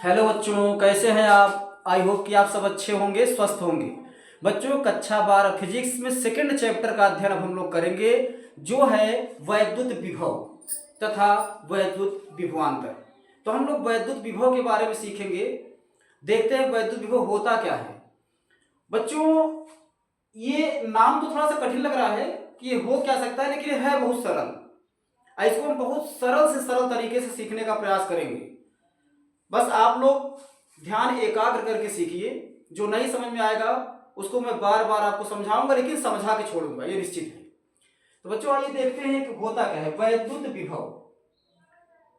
Hello बच्चों, कैसे हैं आप। आई होप कि आप सब अच्छे होंगे, स्वस्थ होंगे। बच्चों, कक्षा 12 फिजिक्स में सेकंड चैप्टर का अध्ययन अब हम लोग करेंगे, जो है वैद्युत विभव तथा वैद्युत विभवांतर। तो हम लोग वैद्युत विभव के बारे में सीखेंगे। देखते हैं वैद्युत विभव होता क्या है। बच्चों, ये नाम तो थोड़ा सा कठिन लग रहा है कि ये हो क्या सकता है, लेकिन है बहुत सरल। इसको हम बहुत सरल से सरल तरीके से सीखने का प्रयास करेंगे। बस आप लोग ध्यान एकाग्र करके सीखिए। जो नहीं समझ में आएगा उसको मैं बार बार आपको समझाऊंगा, लेकिन समझा के छोड़ूंगा, ये निश्चित है। तो बच्चों, आइए देखते हैं कि होता क्या है वैद्युत विभव।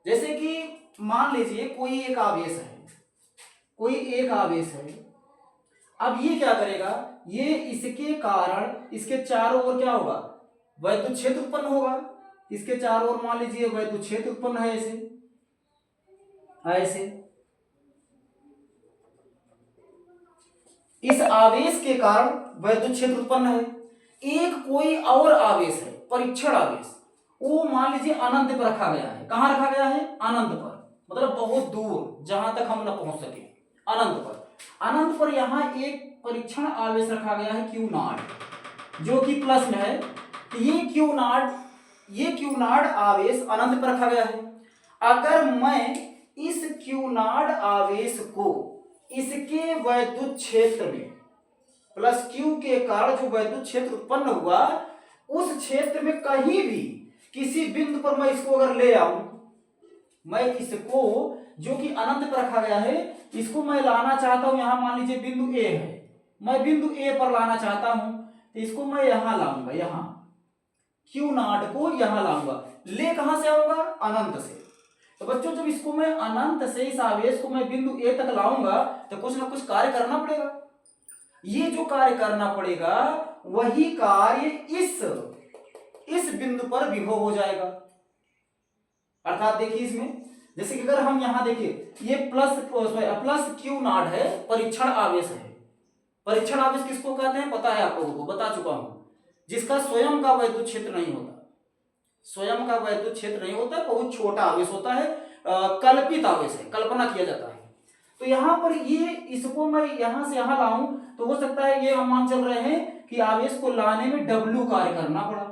जैसे कि मान लीजिए कोई एक आवेश है। अब ये क्या करेगा, ये इसके कारण इसके चारों ओर क्या होगा, वैद्युत क्षेत्र उत्पन्न होगा। इसके चारों ओर मान लीजिए वैद्युत क्षेत्र उत्पन्न है, ऐसे इस आवेश के कारण वैद्युत क्षेत्र उत्पन्न है। एक कोई और आवेश है, परीक्षण आवेश, वो मान लीजिए अनंत पर रखा गया है। कहां रखा गया है? अनंत पर, मतलब बहुत दूर, जहां तक हम न पहुंच सके, अनंत पर यहां एक परीक्षण आवेश रखा गया है Q नॉट, जो कि प्लस में है। तो ये Q नॉट आवेश अनंत पर रखा गया है। अगर मैं इस Q नॉट आवेश को इसके वैद्युत क्षेत्र में प्लस Q के कारण जो वैद्युत क्षेत्र उत्पन्न हुआ, उस क्षेत्र में कहीं भी किसी बिंदु पर मैं इसको अगर ले आऊं, मैं इसको जो कि अनंत पर रखा गया है, इसको मैं लाना चाहता हूं, यहां मान लीजिए बिंदु A है, मैं बिंदु A पर लाना चाहता हूं, तो इसको मैं यहां लाऊंगा, यहां Q नॉट को यहां लाऊंगा। ले कहां से आऊंगा? अनंत से। तो बच्चों, जब इसको मैं अनंत से इस आवेश को मैं बिंदु A तक लाऊंगा, तो कुछ ना कुछ कार्य करना पड़ेगा। ये जो कार्य करना पड़ेगा, वही कार्य इस बिंदु पर विभव हो जाएगा। अर्थात देखिए इसमें, जैसे कि अगर हम यहां देखिए, ये प्लस Q नॉट है, परीक्षण आवेश है। परीक्षण आवेश किसको कहते हैं पता है आप लोगों को, बता चुका हूं। जिसका स्वयं का वैद्युत क्षेत्र नहीं होता, स्वयं का वैद्युत क्षेत्र नहीं होता, बहुत छोटा आवेश होता है, कल्पित आवेश है, कल्पना किया जाता है। तो यहां पर ये इसको मैं यहां से यहां लाऊं, तो हो सकता है ये हम मान चल रहे हैं कि आवेश को लाने में W कार्य करना पड़ा।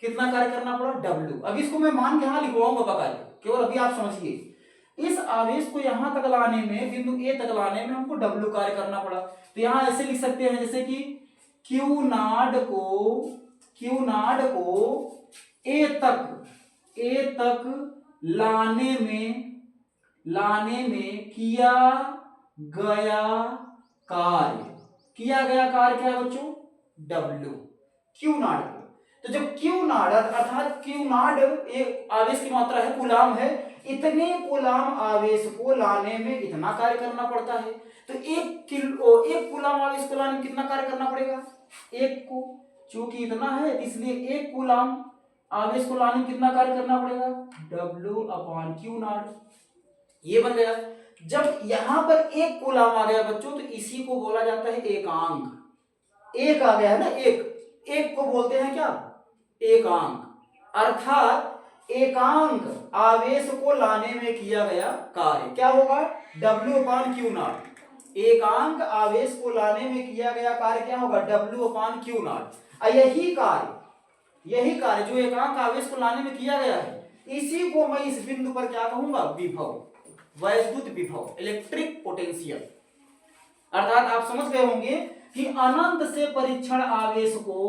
कितना कार्य करना पड़ा? W। अब इसको मैं मान के यहां लिखवाऊंगा बकायदा, केवल अभी आप समझिए। इस आवेश को यहां तक लाने में, बिंदु A तक लाने में हमको W कार्य करना पड़ा। तो यहां ऐसे लिख सकते हैं, जैसे कि Q नॉट को A तक लाने में किया गया कार्य क्या है बच्चों? W। Q नॉट को, तो जब Q नॉट अर्थात Q नॉट एक आवेश की मात्रा है, कूलाम है, इतने कूलाम आवेश को लाने में इतना कार्य करना पड़ता है। तो एक कूलाम आवेश को लाने में कितना कार्य करना पड़ेगा? एक को, चूंकि इतना है इसलिए एक कूलाम आवेश को लाने में कितना कार्य करना पड़ेगा? W/Q not. ये बन गया। जब यहां पर एक कूलाम आ गया बच्चों, तो इसी को बोला जाता है एकांक। एक आ गया है ना, एक को बोलते हैं क्या? एकांक। अर्थात एकांक आवेश को लाने में किया गया कार्य क्या होगा? W/Q not. एकांक आवेश को लाने में किया गया कार्य क्या होगा? W/Q not. यही कार्य जो एकांक आवेश को लाने में किया गया है, इसी को मैं इस बिंदु पर क्या कहूंगा? विभव, वैद्युत विभव, इलेक्ट्रिक पोटेंशियल। अर्थात आप समझ गए होंगे कि अनंत से परीक्षण आवेश को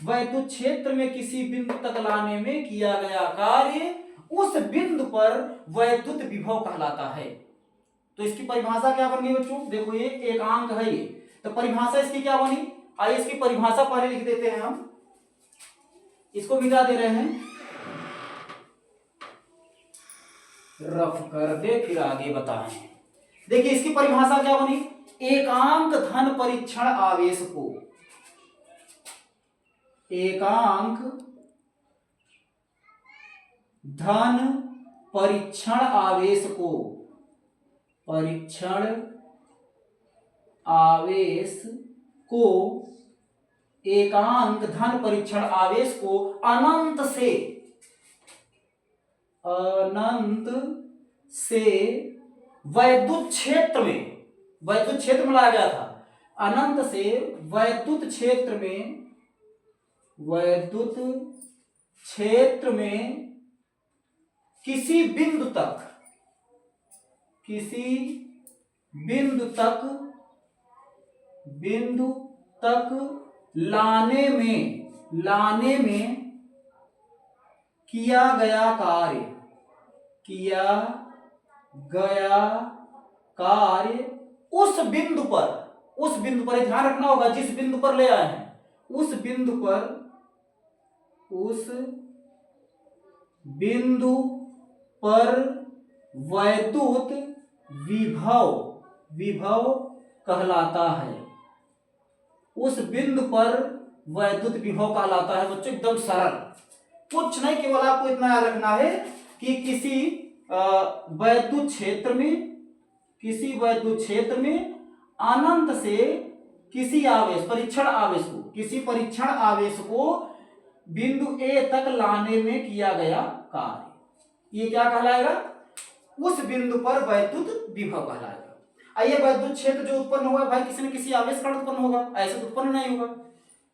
वैद्युत क्षेत्र में किसी बिंदु तक लाने में किया गया कार्य उस बिंदु पर वैद्युत विभव कहलाता है। तो इसकी परिभाषा क्या बन गई बच्चों? देखो, ये एकांक है ये, तो परिभाषा इसकी क्या बनी? आइए इसकी परिभाषा पहले लिख देते हैं। हम इसको मिटा दे रहे हैं, रफ कर दे, फिर आगे बताएं। देखिए इसकी परिभाषा क्या बनी? एकांक धन परीक्षण आवेश को, एकांक धन परीक्षण आवेश को, एकांक धन परीक्षण आवेश को अनंत से वैद्युत क्षेत्र में लाया गया था, अनंत से वैद्युत क्षेत्र में किसी बिंदु तक लाने में किया गया कार्य उस बिंदु पर ध्यान रखना होगा, जिस बिंदु पर ले आए हैं उस बिंदु पर वैद्युत विभव कहलाता है। उस बिंदु पर वैद्युत विभव कहलाता है। बच्चों एकदम सरल, कुछ नहीं, केवल आपको इतना याद रखना है कि किसी वैद्युत क्षेत्र में अनंत से किसी परीक्षण आवेश को बिंदु ए तक लाने में किया गया कार्य, ये क्या कहलाएगा? उस बिंदु पर वैद्युत विभव कहलाएगा। आइए, वैद्युत क्षेत्र जो उत्पन्न हुआ भाई किसी न किसी आवेश कारण उत्पन्न होगा, ऐसे तो उत्पन्न नहीं होगा,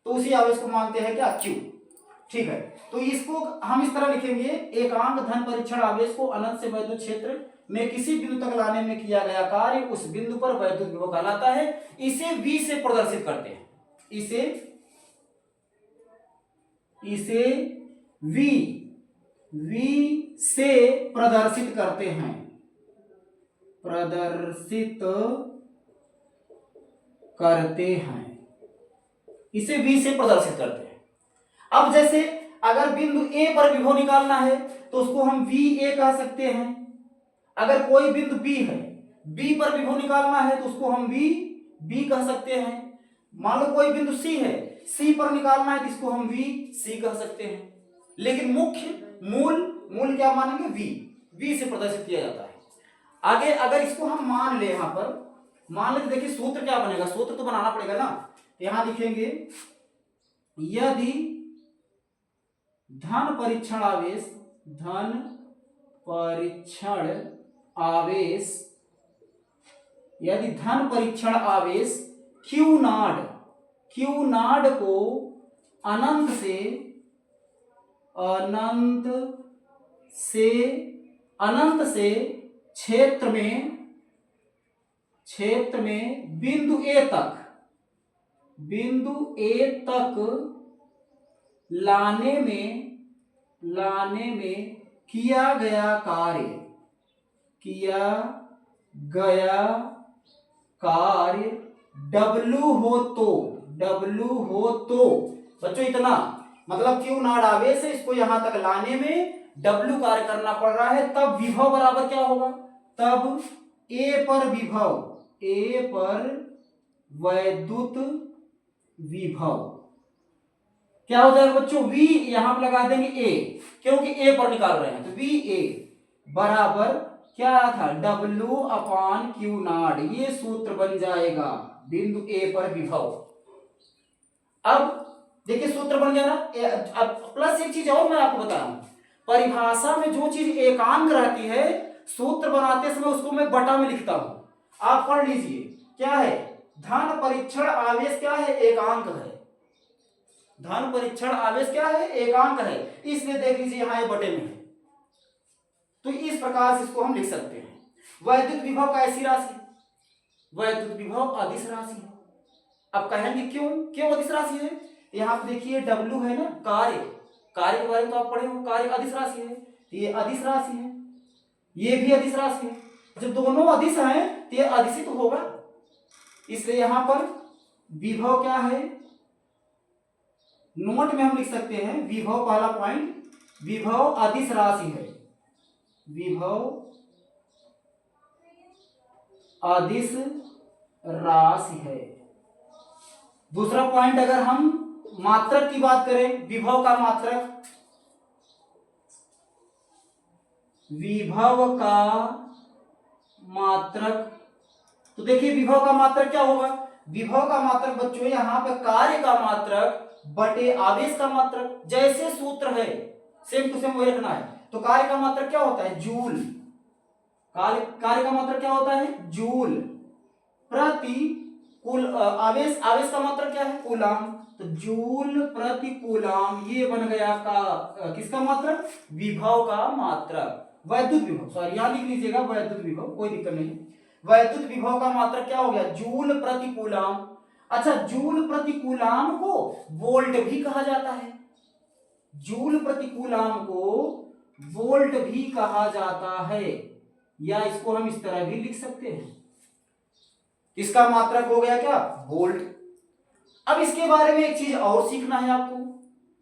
तो उसी आवेश को मानते हैं क्या? Q। ठीक है, तो इसको हम इस तरह लिखेंगे, एकांक धन परीक्षण आवेश को अनंत से वैद्युत क्षेत्र में किसी बिंदु तक लाने में किया गया कार्य उस बिंदु पर वैद्युत विभव कहलाता है। इसे V से प्रदर्शित करते हैं, इसे V से प्रदर्शित करते हैं, इसे V से प्रदर्शित करते हैं। अब जैसे अगर बिंदु A पर विभव निकालना है तो उसको हम VA कह सकते हैं। अगर कोई बिंदु B है, B पर विभव निकालना है तो उसको हम VB कह सकते हैं। मान लो कोई बिंदु C है, C पर निकालना है तो इसको हम VC कह सकते हैं। लेकिन मूल क्या मानेंगे? V से प्रदर्शित किया जाता है। आगे अगर इसको हम मान ले, यहां पर मान ले तो देखिए सूत्र क्या बनेगा, सूत्र तो बनाना पड़ेगा ना। यहां लिखेंगे यदि धन परीक्षण आवेश Q नॉट को अनंत से क्षेत्र में बिंदु A तक लाने में किया गया कार्य W हो तो बच्चों इतना, मतलब Q नॉट आवेश है, इसको यहां तक लाने में W कार्य करना पड़ रहा है, तब विभव बराबर क्या होगा? तब A पर वैद्युत विभव क्या हो जाएगा बच्चों? V यहां पर लगा देंगे A, क्योंकि A पर निकाल रहे हैं, तो VA बराबर क्या था? W अपान Q नॉट, ये सूत्र बन जाएगा बिंदु A पर विभव। अब देखिए सूत्र बन गया ना। अब प्लस एक चीज और मैं आपको बता रहा हूं, परिभाषा में जो चीज एकांक रहती है सूत्र बनाते समय उसको मैं बटा में लिखता हूं, आप पढ़ लीजिए। क्या है? धन परीक्षण आवेश क्या है? एकांक है। धन परीक्षण आवेश क्या है? एकांक है, इसलिए देख लीजिए यहां ये बटे में है, तो इस प्रकार से इसको हम लिख सकते हैं। वैद्युत विभव का ऐसी राशि, वैद्युत विभव अदिश राशि है। अब कहेंगे क्यों अदिश राशि है? यहाँ पे देखिए W है ना, कार्य के बारे में तो आप पढ़े हो, कार्य अदिश राशि है, तो ये अदिश राशि है, ये भी अदिश राशि है। जब दोनों अदिश हैं तो ये अदिशित होगा, इसलिए यहां पर विभव क्या है? नोट में हम लिख सकते हैं विभव, पहला पॉइंट, विभव अदिश राशि है, विभव अदिश राशि है। दूसरा पॉइंट, अगर हम मात्रक की बात करें, विभव का मात्रक, तो देखिए विभव का मात्रक क्या होगा? विभव का मात्रक बच्चों यहां पे कार्य का मात्रक बटे आवेश का मात्रक, जैसे सूत्र है सेम टू सेम वही रखना है। तो कार्य का मात्रक क्या होता है? जूल, कार्य का मात्रक क्या होता है? जूल प्रति कुल आवेश, आवेश का मात्रक क्या है? कूलाम। तो जूल प्रति कूलाम ये बन गया का किसका मात्रक? विभव का मात्रक, वैद्युत विभव, सॉरी यहां लिख लीजिएगा वैद्युत विभव, कोई दिक्कत नहीं। वैद्युत विभव का मात्रक क्या हो गया? जूल प्रति कूलाम। अच्छा, जूल प्रति कूलाम को वोल्ट भी कहा जाता है, जूल प्रति कूलाम को वोल्ट भी कहा जाता है, या इसको हम इस तरह भी लिख सकते हैं, इसका मात्रक हो गया क्या? वोल्ट। अब इसके बारे में एक चीज और सीखना है आपको,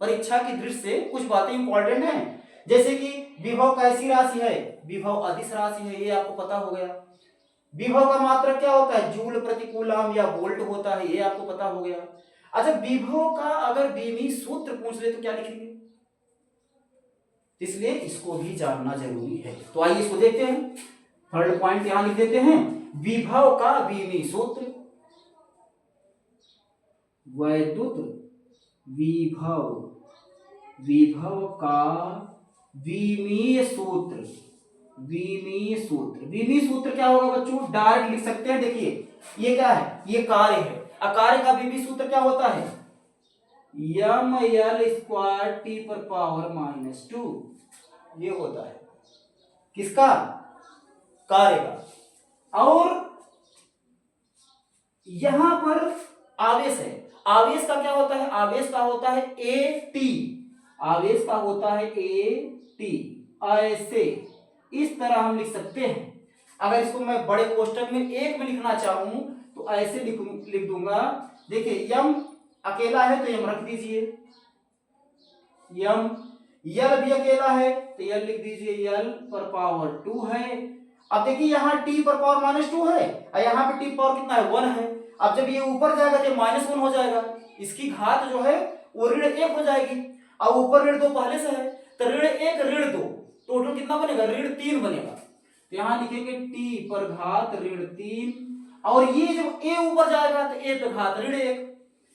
परीक्षा की दृष्टि से कुछ बातें इंपॉर्टेंट हैं, जैसे कि विभव कैसी राशि है? विभव अदिश राशि है, ये आपको पता हो गया। विभव का मात्रक क्या होता है? जूल प्रति कूलाम या वोल्ट होता है, ये आपको पता हो गया। अच्छा, विभव का अगर बीमी सूत्र पूछ ले तो क्या लिखेंगे? इसलिए इसको भी जानना जरूरी है। तो आइए इसको देखते हैं, थर्ड पॉइंट यहां लिख देते हैं, विभव का बीमी सूत्र, वैद्युत विभव, विभव का विमीय सूत्र, विमीय सूत्र। विमीय सूत्र क्या होगा बच्चों? डायरेक्ट लिख सकते हैं, देखिए ये क्या है? ये कार्य है, कार्य का विमीय सूत्र क्या होता है? यम एल स्क्वायर टी पर पावर -2, ये होता है किसका? कार्य का। और यहां पर आवेश है, आवेश का क्या होता है? आवेश का होता है ए टी, आवेश का होता है ए टी। ऐसे इस तरह हम लिख सकते हैं। अगर इसको मैं बड़े कोष्टक में एक में लिखना चाहूं तो ऐसे लिख दूंगा। देखिए यम अकेला है तो यम रख दीजिए, यम। यल भी अकेला है तो यल लिख दीजिए, यल पर पावर 2 है। अब देखिए यहाँ टी पर पावर -2 है और यहाँ पे टी पावर कितना है? 1 है। अब जब ये ऊपर जाएगा तो -1 हो जाएगा, इसकी घात जो है वो ऋण 1 हो जाएगी, और ऊपर ऋण 2 पहले से है, तो ऋण 1 ऋण 2 टोटल कितना बनेगा? ऋण 3 बनेगा। तो यहाँ लिखेंगे टी पर घात ऋण 3, और ये जब ए ऊपर जाएगा तो ए पर घात ऋण 1,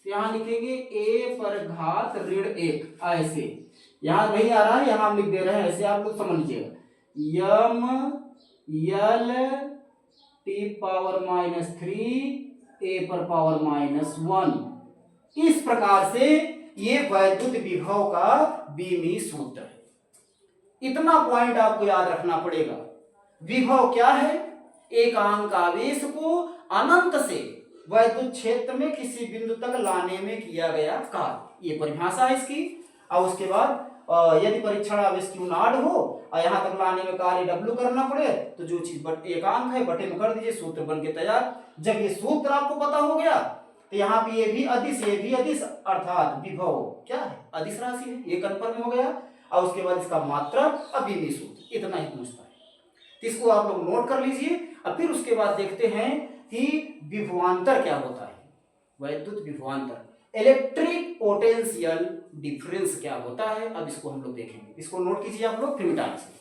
तो यहाँ लिखेंगे ए पर घात ऋण 1। ऐसे यहां नहीं आ रहा है, यहां हम लिख दे रहे हैं, ऐसे आप लोग समझ लीजिएगा, यम यल टी पावर -3 ए पर पावर -1। इस प्रकार से ये वैद्युत विभव का बीमी सूत्र है। इतना पॉइंट आपको याद रखना पड़ेगा। विभव क्या है? एकांक आवेश को अनंत से वैद्युत क्षेत्र में किसी बिंदु तक लाने में किया गया कार्य, ये परिभाषा है इसकी। और उसके बाद यदि परीक्षण आवेश Q0 हो और यहां तक लाने में कार्य W करना पड़े तो जो चीज एकांक है बटे में कर दीजिए, सूत्र बन के तैयार। जब ये सूत्र आपको पता हो गया तो यहाँ पे ये भी अदिश, अर्थात विभव क्या है? अदिश राशि है, ये कंफर्म हो गया। और उसके बाद इसका मात्रक और बीमी सूत्र, इतना ही पूछता है। तो इसको आप लोग नोट कर लीजिए। और फिर उसके बाद देखते हैं कि विभवांतर क्या होता है, वैद्युत विभवांतर, इलेक्ट्रिक पोटेंशियल डिफरेंस क्या होता है। अब इसको हम लोग देखेंगे, इसको नोट कीजिए आप लोग, फिर मिटाने से।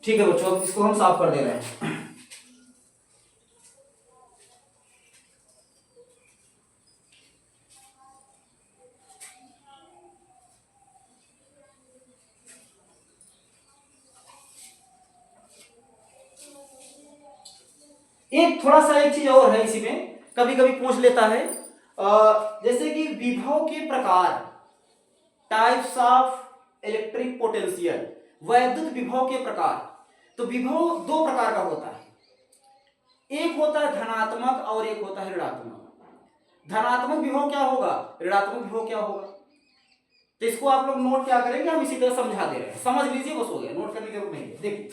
ठीक है बच्चों, अब इसको हम साफ कर दे रहे हैं। एक थोड़ा सा एक चीज और है इसी में, कभी कभी पूछ लेता है, जैसे कि विभव के प्रकार, टाइप्स ऑफ इलेक्ट्रिक पोटेंशियल, वैद्युत विभव के प्रकार। तो विभव दो प्रकार का होता है, एक होता है धनात्मक और एक होता है ऋणात्मक। धनात्मक विभव क्या होगा, ऋणात्मक विभव क्या होगा, तो इसको आप लोग नोट क्या करेंगे, हम इसी तरह समझा दे रहे हैं, समझ लीजिए बस, हो गया, नोट करने की जरूरत नहीं है। देखिए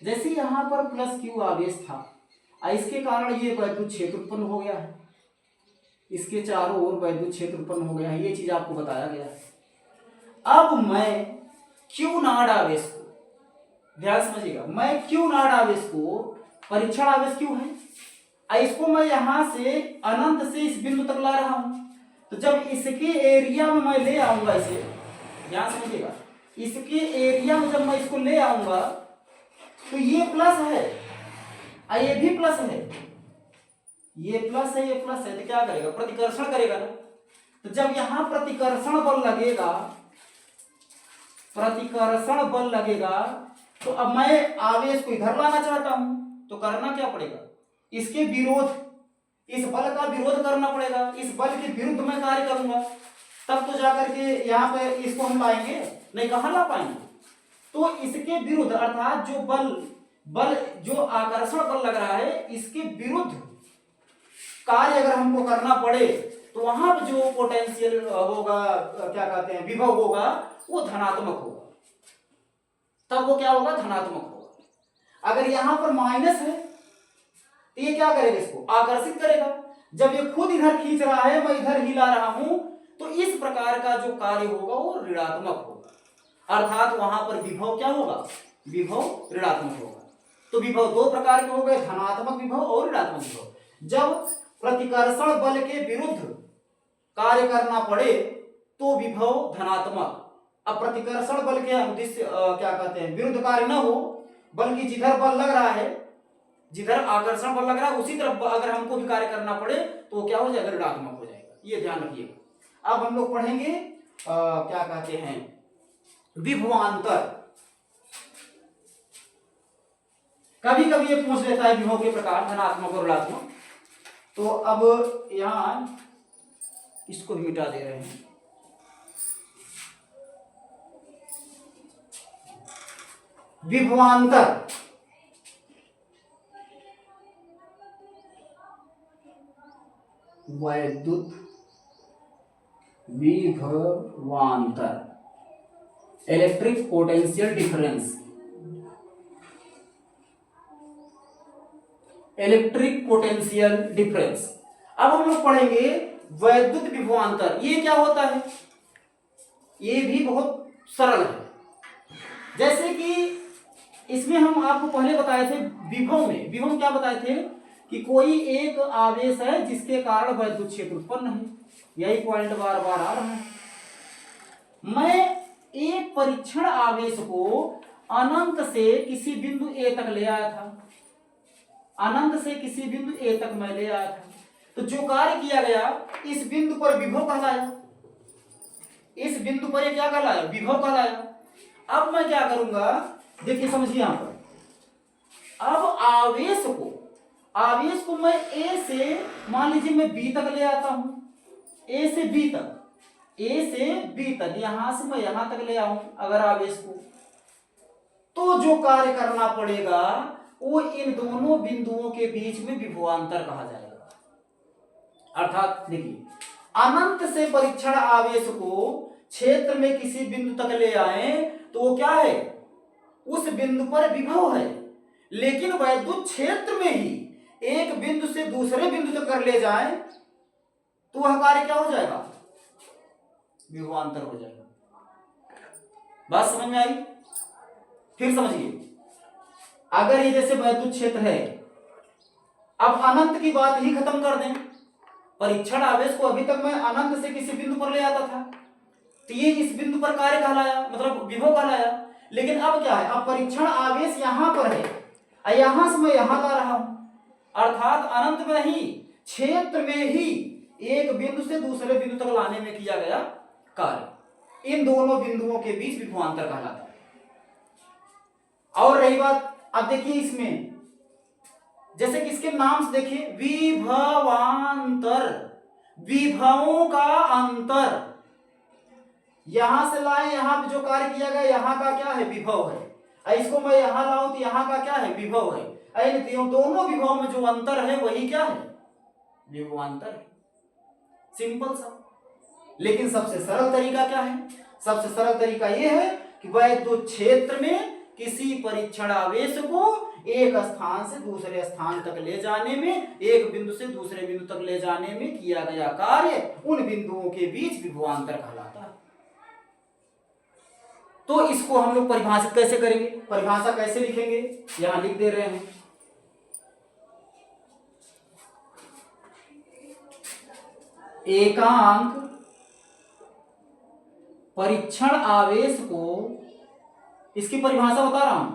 जैसे यहां पर +Q आवेश था, इसके कारण ये वैद्युत क्षेत्र उत्पन्न हो गया है, इसके चारों ओर वैद्युत क्षेत्र उत्पन्न हो गया है, ये चीज आपको बताया गया है। अब मैं Q0 आवेश को, ध्यान समझिएगा, मैं Q0 आवेश को, परीक्षण आवेश क्यों है, इसको मैं यहां से अनंत से इस बिंदु तक ला रहा हूं। तो जब इसके एरिया में मैं ले आऊंगा इसे, ध्यान समझिएगा, इसके एरिया में जब मैं इसको ले आऊंगा तो ये प्लस है और ये भी प्लस है, ये प्लस है, ये प्लस है, तो क्या करेगा, प्रतिकर्षण करेगा ना। तो जब यहां प्रतिकर्षण बल लगेगा, प्रतिकर्षण बल लगेगा, तो अब मैं आवेश को इधर लाना चाहता हूं, तो करना क्या पड़ेगा, इसके विरोध, इस बल का विरोध करना पड़ेगा, इस बल के विरुद्ध मैं कार्य करूंगा, तब तो जाकर के यहाँ पे इसको हम लाएंगे, नहीं कहां ला पाएंगे। तो इसके विरुद्ध अर्थात जो बल जो आकर्षण बल लग रहा है, इसके विरुद्ध कार्य अगर हमको करना पड़े, तो वहां पर जो पोटेंशियल होगा, क्या कहते हैं, विभव होगा, वो धनात्मक होगा। तब वो क्या होगा, धनात्मक होगा। अगर यहां पर माइनस है तो ये क्या करेगा, इसको आकर्षित करेगा। जब ये खुद इधर खींच रहा है, मैं इधर हिला रहा हूं, तो इस प्रकार का जो कार्य होगा वो ऋणात्मक होगा। अर्थात वहां पर विभव क्या होगा, विभव ऋणात्मक होगा। तो विभव दो प्रकार के हो गए, धनात्मक विभव और ऋणात्मक विभव। जब प्रतिकर्षण बल के विरुद्ध कार्य करना पड़े तो विभव धनात्मक। अब प्रतिकर्षण बल के उद्देश्य क्या कहते हैं, विरुद्ध कार्य न हो, बल्कि जिधर बल लग रहा है, जिधर आकर्षण बल लग रहा है, उसी तरफ अगर हमको भी कार्य करना पड़े तो क्या हो जाएगा, ऋणात्मक हो जाएगा। ये ध्यान रखिएगा। अब हम लोग पढ़ेंगे क्या कहते हैं, विभवांतर। कभी कभी ये पूछ लेता है विभव के प्रकार, धनात्मक और ऋणात्मक। तो अब यहां इसको भी मिटा दे रहे हैं। विभवांतर, वैद्युत विभवांतर, electric potential difference, electric potential difference. अब हम लोग पढ़ेंगे वैद्युत विभवांतर। ये क्या होता है, ये भी बहुत सरल है। जैसे कि इसमें हम आपको पहले बताए थे, विभव में, विभव क्या बताए थे कि कोई एक आवेश है जिसके कारण वैद्युत क्षेत्र उत्पन्न है। यही पॉइंट बार बार आ रहा है। मैं एक परीक्षण आवेश को अनंत से किसी बिंदु ए तक ले आया था, अनंत से किसी बिंदु ए तक मैं ले आया था। तो जो कार्य किया गया, इस बिंदु पर विभव कहलाया, इस बिंदु पर ये क्या कहलाया, विभव कहलाया। अब मैं क्या करूंगा, देखिए समझिए यहां पर, अब आवेश को मैं ए से, मान लीजिए मैं बी तक ले आता हूं, ए से बी तक, ए से बी तक, यहां से मैं यहां तक ले आऊं अगर आवेश को, तो जो कार्य करना पड़ेगा वो इन दोनों बिंदुओं के बीच में विभवांतर कहा जाएगा। अर्थात देखिए, अनंत से परीक्षण आवेश को क्षेत्र में किसी बिंदु तक ले आए तो वो क्या है, उस बिंदु पर विभव है। लेकिन वैद्युत क्षेत्र में ही एक बिंदु से दूसरे बिंदु तक कर ले जाए तो वह कार्य क्या हो जाएगा, विभवांतर हो जाएगा। बात समझ में आई? फिर समझिए, अगर ये जैसे वैद्युत क्षेत्र है, अब अनंत की बात ही खत्म कर दें, परीक्षण आवेश को अभी तक मैं अनंत से किसी बिंदु पर ले आता था, तो ये इस बिंदु पर कार्य कहलाया, मतलब विभव कहलाया। लेकिन अब क्या है, अब परीक्षण आवेश यहां पर है, यहां से मैं यहां ला रहा हूं, अर्थात अनंत में नहीं, क्षेत्र में ही एक बिंदु से दूसरे बिंदु तक लाने में किया गया कार्य, इन दोनों बिंदुओं के बीच विभवांतर कहलाता है। और रही बात, अब देखिए इसमें जैसे कि इसके नाम से देखिए, विभवांतर, विभवों का अंतर, यहां से लाए, यहां पे जो कार्य किया गया यहां का क्या है, विभव है। इसको मैं यहां लाऊं तो यहां का क्या है, विभव है। दोनों विभव में जो अंतर है वही क्या है, विभवांतर है। सिंपल सा। लेकिन सबसे सरल तरीका क्या है, सबसे सरल तरीका यह है कि वैद्युत क्षेत्र में किसी परीक्षण आवेश को एक स्थान से दूसरे स्थान तक ले जाने में, एक बिंदु से दूसरे बिंदु तक ले जाने में किया गया कार्य उन बिंदुओं के बीच विभवांतर कहलाता है। तो इसको हम लोग परिभाषित कैसे करेंगे, परिभाषा कैसे लिखेंगे, यहां लिख दे रहे हैं। एकांक परीक्षण आवेश को, इसकी परिभाषा बता रहा हूं,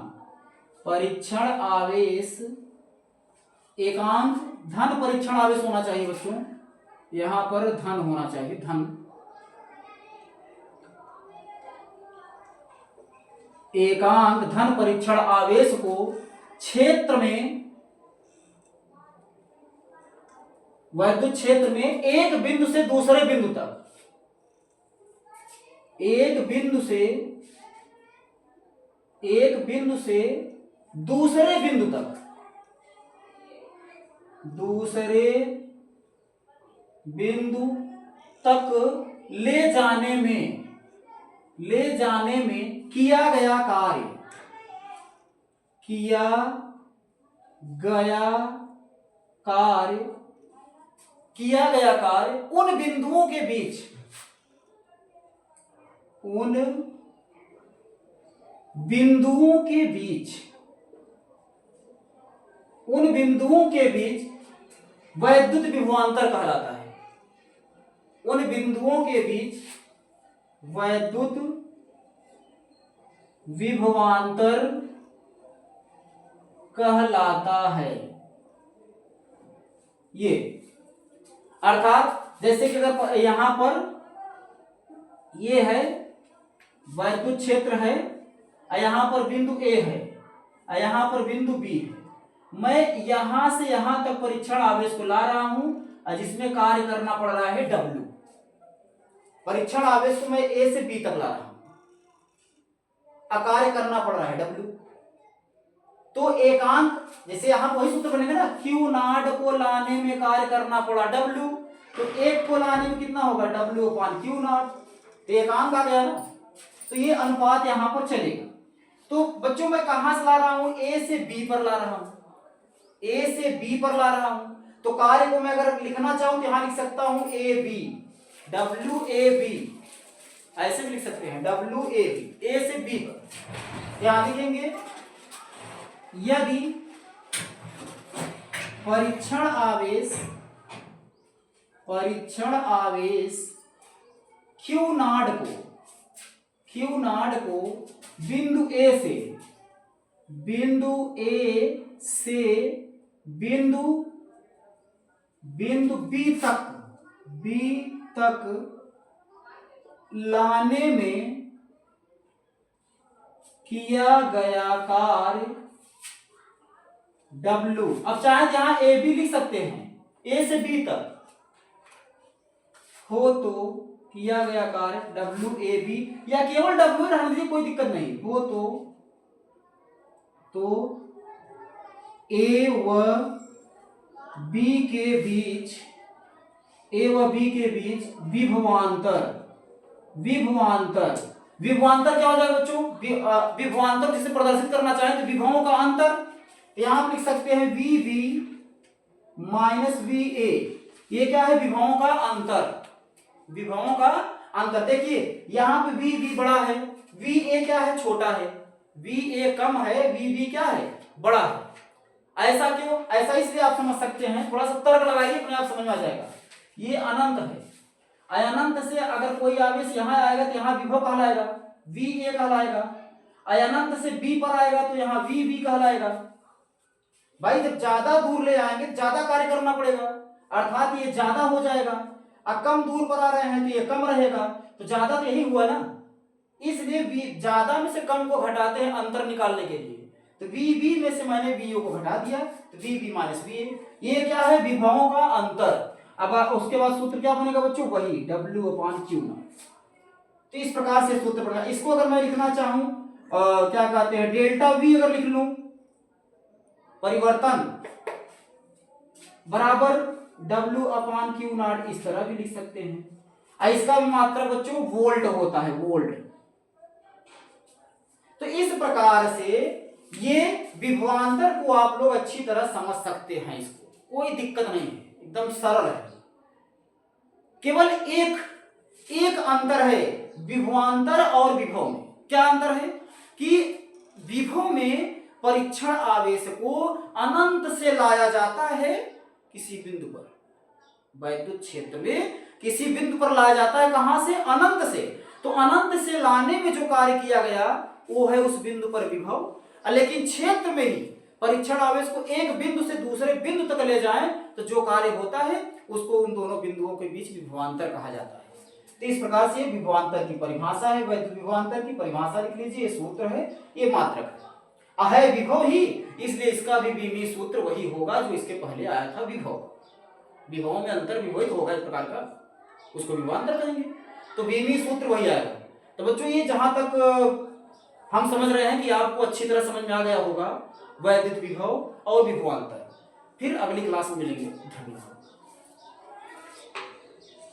परीक्षण आवेश एकांक धन परीक्षण आवेश होना चाहिए बच्चों, यहां पर धन होना चाहिए, धन। एकांक धन परीक्षण आवेश को क्षेत्र में, वैद्युत क्षेत्र में एक बिंदु से दूसरे बिंदु तक, एक बिंदु से दूसरे बिंदु तक, दूसरे बिंदु तक ले जाने में किया गया कार्य उन बिंदुओं के बीच वैद्युत विभवांतर कहलाता है। उन बिंदुओं के बीच वैद्युत विभवांतर कहलाता है। ये अर्थात जैसे कि अगर यहां पर ये है वैद्युत क्षेत्र है, यहां पर बिंदु ए है, यहां पर बिंदु बी है, मैं यहां से यहां तक परीक्षण आवेश को ला रहा हूं जिसमें कार्य करना पड़ रहा है W। परीक्षण आवेश को मैं ए से बी तक ला रहा हूं, कार्य करना पड़ रहा है W। तो एकांक, जैसे यहां वही सूत्र बनेगा ना, Q नॉट को लाने में कार्य करना पड़ा W, तो एक को लाने में कितना होगा W अपान Q नॉट, तो एकांक आ गया ना। तो ये अनुपात यहां पर चलेगा। तो बच्चों मैं कहां से ला रहा हूं, ए से बी पर ला रहा हूं, ए से बी पर ला रहा हूं। तो कार्य को मैं अगर लिखना चाहूं तो यहां लिख सकता हूं A B, W A B, ऐसे भी लिख सकते हैं डब्ल्यू ए बी, ए से बी पर। यहां लिखेंगे यदि परीक्षण आवेश Q नॉट को बिंदु ए से बिंदु बी तक लाने में किया गया कार्य W। अब चाहे यहां ए बी लिख सकते हैं, ए से बी तक हो तो किया गया कार्य W ए बी, या केवल W रहने दीजिए, कोई दिक्कत नहीं, हो तो ए व बी के बीच विभवांतर क्या हो जाएगा बच्चों, विभवांतर जिसे प्रदर्शित करना चाहें तो विभवों का अंतर, यहां आप लिख सकते हैं VB माइनस VA। ये क्या है, विभवों का अंतर। देखिए यहां पे VB बड़ा है, VA क्या है, छोटा है, VA कम है, VB क्या है, बड़ा है। ऐसा क्यों, ऐसा इसलिए आप समझ सकते हैं, थोड़ा सा तर्क लगाइए, अपने आप समझ में आ जाएगा। ये अनंत है, अनंत से अगर कोई आवेश यहां आएगा तो यहां विभव कहलाएगा, VA कहलाएगा। अनंत से B पर आएगा तो यहां VB कहलाएगा। भाई जब ज्यादा दूर ले आएंगे ज्यादा कार्य करना पड़ेगा, अर्थात ये ज्यादा हो जाएगा। अब कम दूर पर आ रहे हैं तो ये कम रहेगा, तो ज्यादा तो यही हुआ ना, इसलिए ज्यादा में से कम को घटाते हैं अंतर निकालने के लिए। तो VB में से मैंने VO को घटा दिया, तो VB माइनस VA, ये क्या है, विभवों का अंतर। अब उसके बाद सूत्र क्या बनेगा बच्चों, वही W अपान Q नॉट। तो इस प्रकार से सूत्र बनेगा। इसको अगर मैं लिखना चाहूं क्या कहते हैं, डेल्टा V अगर लिख लूं, परिवर्तन बराबर W अपान Q नॉट, इस तरह भी लिख सकते हैं। इसका भी मात्रा बच्चों वोल्ट होता है, वोल्ट। तो इस प्रकार से ये विभवांतर को आप लोग अच्छी तरह समझ सकते हैं, इसको कोई दिक्कत नहीं है, एकदम सरल है। केवल एक अंतर है विभवांतर और विभव में। क्या अंतर है कि विभव में परीक्षण आवेश को अनंत से लाया जाता है किसी बिंदु पर, वैद्युत क्षेत्र में किसी बिंदु पर लाया जाता है, कहां से, अनंत से। तो अनंत से लाने में जो कार्य किया गया वो है उस बिंदु पर विभव। लेकिन क्षेत्र में ही परीक्षण आवेश को एक बिंदु से दूसरे बिंदु तक ले जाएं तो जो कार्य होता है उसको उन दोनों बिंदुओं के बीच विभवांतर कहा जाता है। तो इस प्रकार से विभवांतर की परिभाषा है, वैद्युत विभवांतर की परिभाषा लिख लीजिए, ये सूत्र है, ये मात्रक है। अहै विभव ही, इसलिए इसका भी विमीय सूत्र वही होगा जो इसके पहले आया था, विभव। विभव में अंतर विभवित होगा एक प्रकार का, उसको विभवांतर कहेंगे, तो विमीय सूत्र वही आएगा। तो बच्चों ये जहां तक हम समझ रहे हैं कि आपको अच्छी तरह समझ में आ गया होगा वैद्युत विभव और विभवांतर। फिर अगली क्लास में मिलेंगे। धन्यवाद।